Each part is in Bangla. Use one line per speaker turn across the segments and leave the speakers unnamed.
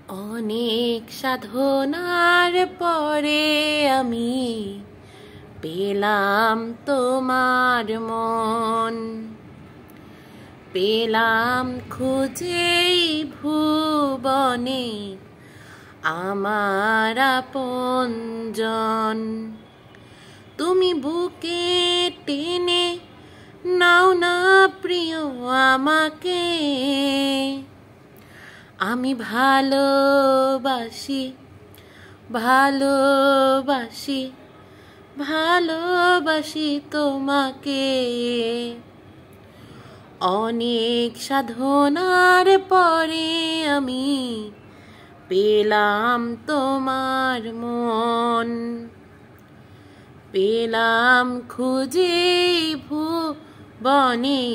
অনেক সাধনার পরে আমি পেলাম তোমার মন, পেলাম খুঁজেই ভুবনে আমার আপনজন। তুমি বুকে টেনে নাও না প্রিয় আমাকে, আমি ভালোবাসি ভালোবাসি ভালোবাসি তোমাকে। অনেক সাধনার পরে আমি পেলাম তোমার মন, পেলাম খুঁজে ভুবনে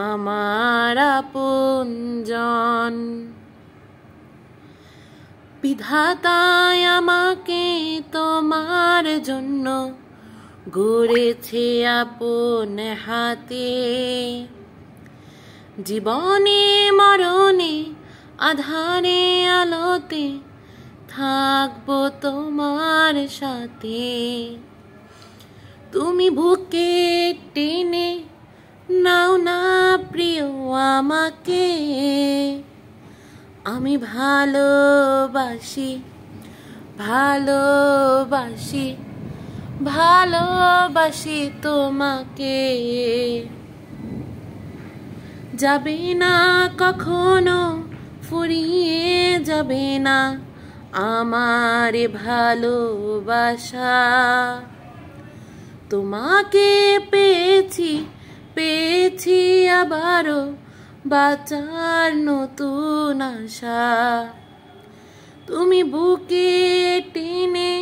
আমার আপনজন। বিধাতায় আমাকে তোমার জন্য গড়েছে আপন হাতে, জীবনে মরণে আধারে আলোতে থাকবো তোমার সাথে। তুমি বুকে টেনে নাও না প্রিয় আমাকে, আমি ভালোবাসি ভালোবাসি ভালোবাসি তোমাকে। যাবে না কখনো ফুরিয়ে যাবে না আমার ভালোবাসা, তোমাকে পেয়েছি পেয়েছি আবারও বাঁচার নতুন আশা। তুমি বুকে টেনে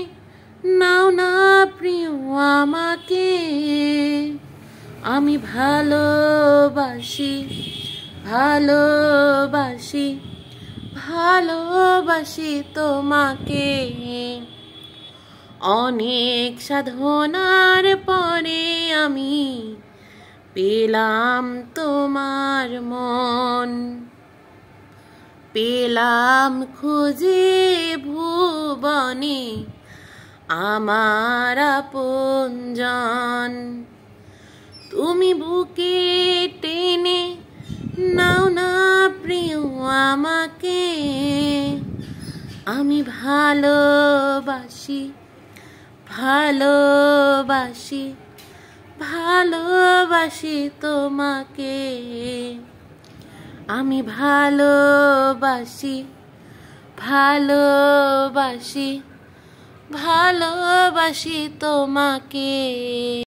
নাও না প্রিয় আমাকে, আমি ভালোবাসি ভালোবাসি ভালোবাসি তোমাকে। অনেক সাধনার পরে আমি পেলাম তোমার মন, পেলাম খুঁজে ভুবনে আমার আপনজন। তুমি বুকে টেনে নাও না প্রিয় আমাকে, আমি ভালোবাসি ভালোবাসি ভালোবাসি তোমাকে। আমি ভালোবাসি ভালোবাসি ভালোবাসি তোমাকে।